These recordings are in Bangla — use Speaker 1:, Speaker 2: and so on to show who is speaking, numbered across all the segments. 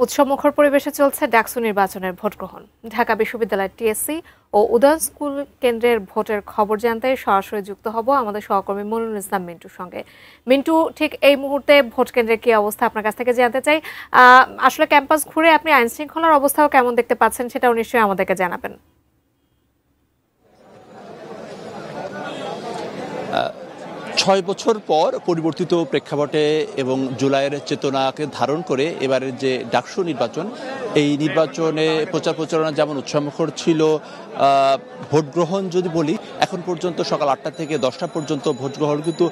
Speaker 1: উৎসবমুখর পরিবেশে চলছে ডাকসু নির্বাচনের ভোট গ্রহণ। ঢাকা বিশ্ববিদ্যালয়ের টিএসসি ও উদয়ন স্কুল কেন্দ্রের ভোটের খবর জানতে সরাসরি যুক্ত হব আমাদের সহকর্মী মনিরুল ইসলাম মিন্টুর সঙ্গে। মিন্টু, ঠিক এই মুহূর্তে ভোট কেন্দ্রের কি অবস্থা আপনার কাছ থেকে জানতে চাই। আসলে ক্যাম্পাস ঘুরে আপনি আইন শৃঙ্খলার অবস্থাও কেমন দেখতে পাচ্ছেন সেটাও নিশ্চয়ই আমাদেরকে জানাবেন।
Speaker 2: ৬ বছর পর পরিবর্তিত প্রেক্ষাপটে এবং জুলাইয়ের চেতনাকে ধারণ করে এবারের যে ডাকসু নির্বাচন, এই নির্বাচনে প্রচার প্রচারণা যেমন উৎসবমুখর ছিল, ভোট গ্রহণ যদি বলি এখন পর্যন্ত সকাল ৮টা থেকে ১০টা পর্যন্ত ভোট গ্রহণ কিন্তু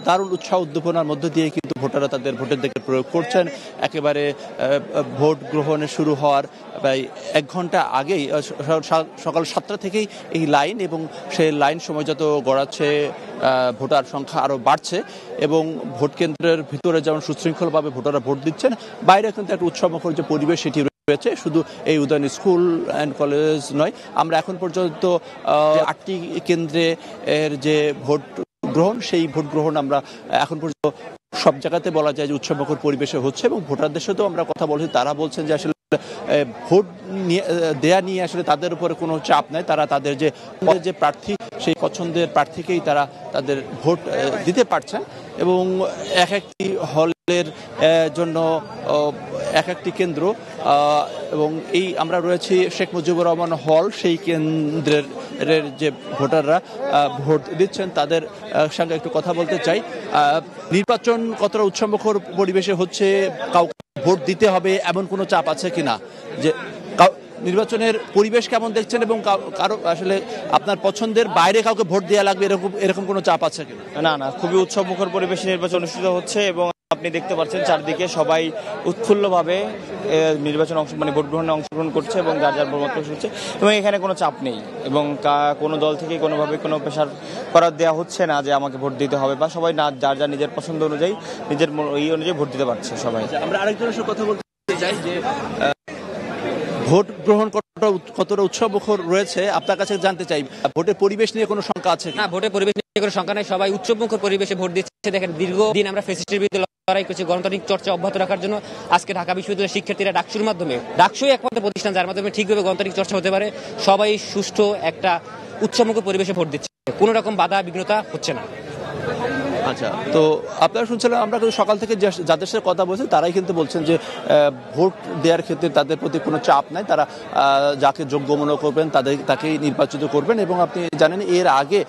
Speaker 2: দারুণ উৎসাহ উদ্দীপনার মধ্য দিয়ে কিন্তু ভোটাররা তাদের ভোটের দিকে প্রয়োগ করছেন। একেবারে ভোট গ্রহণে শুরু হওয়ার প্রায় ১ ঘন্টা আগেই সকাল ৭টা থেকেই এই লাইন, এবং সেই লাইন সময় যত গড়াচ্ছে ভোটার সংখ্যা আরও বাড়ছে এবং ভোট কেন্দ্রের ভিতরে যেমন সুশৃঙ্খলভাবে ভোটাররা ভোট দিচ্ছেন, বাইরে কিন্তু একটা উৎসবমুখর যে পরিবেশ সেটি রয়েছে। শুধু এই উদয়ন স্কুল অ্যান্ড কলেজ নয়, আমরা এখন পর্যন্ত ৮টি কেন্দ্রে এর যে ভোট গ্রহণ, সেই ভোট গ্রহণ আমরা এখন পর্যন্ত সব জায়গাতে বলা যায় যে উৎসবমুখর পরিবেশে হচ্ছে। এবং ভোটারদের সাথেও আমরা কথা বলছি, তারা বলছেন যে আসলে ভোট দেয়া নিয়ে আসলে তাদের উপরে কোনো চাপ নাই। তারা তাদের যে প্রার্থী, সেই পছন্দের প্রার্থীকেই তারা তাদের ভোট দিতে পারছেন। এবং এক একটি হলের জন্য এক একটি কেন্দ্র, এবং এই আমরা রয়েছি শেখ মুজিবুর রহমান হল, সেই কেন্দ্রের যে ভোটাররা ভোট দিচ্ছেন তাদের সঙ্গে একটু কথা বলতে চাই। নির্বাচন কতটা উৎসবমুখর পরিবেশে হচ্ছে, কাউকে ভোট দিতে হবে এমন কোনো চাপ আছে কিনা, যে নির্বাচনের পরিবেশ কেমন দেখছেন, এবং কারো আসলে আপনার পছন্দের বাইরে কাউকে ভোট দেওয়া লাগবে এরকম কোনো চাপ আছে কিনা?
Speaker 3: না, খুবই উৎসবমুখর পরিবেশে নির্বাচন অনুষ্ঠিত হচ্ছে এবং আপনি দেখতে পাচ্ছেন চারদিকে সবাই উৎফুল্লভাবে নির্বাচন ভোট গ্রহণে অংশগ্রহণ করছে এবং যার যার মত হচ্ছে, এবং এখানে কোনো চাপ নেই এবং কোনো দল থেকে কোনোভাবে কোনো প্রেশার করার দেওয়া হচ্ছে না যে আমাকে ভোট দিতে হবে, বা সবাই না যার যার নিজের পছন্দ অনুযায়ী নিজের অনুযায়ী ভোট দিতে পারছে সবাই।
Speaker 2: আমরা আরেকজনের সাথে কথা বলতে চাই যে ভোট গ্রহণ কতটা উৎসবমুখর রয়েছে আপনার কাছে জানতে চাই। ভোটের পরিবেশ নিয়ে কোনো শঙ্কা আছে না?
Speaker 4: ভোটের পরিবেশ নিয়ে কোনো শঙ্কা নেই, সবাই উৎসবমুখর পরিবেশে ভোট দিচ্ছে। দেখেন, দীর্ঘদিন আমরা ফ্যাসিস্টের বিরুদ্ধে লড়াই করছি, গণতান্ত্রিক চর্চা অব্যাহত রাখার জন্য আজকে ঢাকা বিশ্ববিদ্যালয়ের শিক্ষার্থীরা ডাকসুর মাধ্যমে, ডাকসুই একমাত্র প্রতিষ্ঠান যার মাধ্যমে ঠিকভাবে গণতান্ত্রিক চর্চা হতে পারে, সবাই সুষ্ঠু একটা উৎসবমুখর পরিবেশে ভোট দিচ্ছে, কোনো রকম বাধা বিঘ্নতা হচ্ছে না।
Speaker 2: আচ্ছা, তো আপনারা শুনছিলেন, আমরা কিন্তু সকাল থেকে যাদের সাথে কথা বলছি তারাই কিন্তু বলছেন যে ভোট দেওয়ার ক্ষেত্রে তাদের প্রতি কোনো চাপ নাই, তারা যাকে যোগ্য মনে করবেন তাকেই নির্বাচিত করবেন। এবং আপনি জানেন এর আগে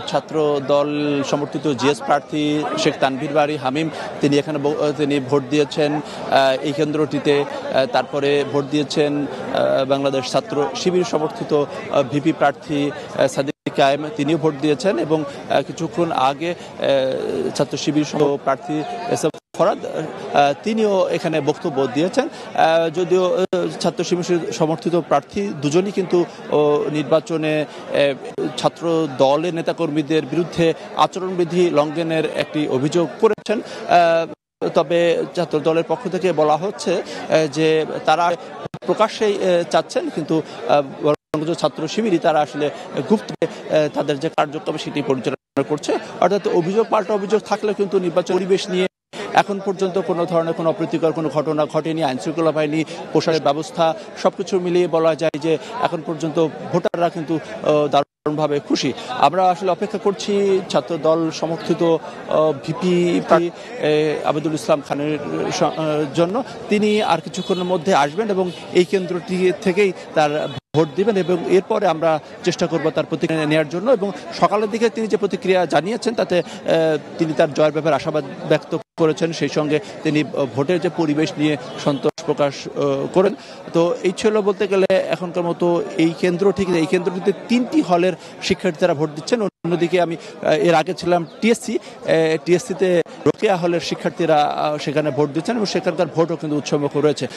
Speaker 2: ছাত্র দল সমর্থিত জিএস প্রার্থী শেখ তানভীর বারী হামিম তিনি ভোট দিয়েছেন এই কেন্দ্রটিতে। তারপরে ভোট দিয়েছেন বাংলাদেশ ছাত্র শিবির সমর্থিত ভিপি প্রার্থী সাদিক কায়েম, তিনিও ভোট দিয়েছেন। এবং কিছুক্ষণ আগে ছাত্র শিবির সহ প্রার্থী ফরাদ, তিনিও এখানে বক্তব্য দিয়েছেন। যদিও ছাত্র শিবির সমর্থিত প্রার্থী দুজনই কিন্তু নির্বাচনে ছাত্র দলের নেতাকর্মীদের বিরুদ্ধে আচরণবিধি লঙ্ঘনের একটি অভিযোগ করেছেন। তবে ছাত্র দলের পক্ষ থেকে বলা হচ্ছে যে তারা প্রকাশ্যেই চাচ্ছেন, কিন্তু ছাত্র শিবিরই তারা আসলে গুপ্ত তাদের যে কার্যক্রম সেটি পরিচালনা করছে। অর্থাৎ অভিযোগ পাল্টা অভিযোগ থাকলে কিন্তু নির্বাচন পরিবেশ নিয়ে এখন পর্যন্ত কোনো ধরনের কোনো অপ্রীতিকর কোনো ঘটনা ঘটেনি। আইনশৃঙ্খলা বাহিনী, প্রশাসনের ব্যবস্থা সবকিছু মিলিয়ে বলা যায় যে এখন পর্যন্ত ভোটাররা কিন্তু দারুণভাবে খুশি। আমরা আসলে অপেক্ষা করছি ছাত্র দল সমর্থিত ভিপি আবেদুল ইসলাম খানের জন্য। তিনি আর কিছুক্ষণের মধ্যে আসবেন এবং এই কেন্দ্রটি থেকেই তার ভোট দিবেন, এবং এরপরে আমরা চেষ্টা করব তার প্রতিক্রিয়া নেওয়ার জন্য। এবং সকালের দিকে তিনি যে প্রতিক্রিয়া জানিয়েছেন তাতে তিনি তার জয়ের ব্যাপারে আশাবাদ ব্যক্ত করেছেন, সেই সঙ্গে তিনি ভোটের যে পরিবেশ নিয়ে সন্তোষ প্রকাশ করেন। তো এই ছিল বলতে গেলে এখনকার মতো এই কেন্দ্রটিতে 3টি হলের শিক্ষার্থীরা ভোট দিচ্ছেন। অন্যদিকে আমি এর আগে ছিলাম টিএসসিতে রোকেয়া হলের শিক্ষার্থীরা সেখানে ভোট দিচ্ছেন এবং সেখানকার ভোটও কিন্তু উৎসবমুখর রয়েছে।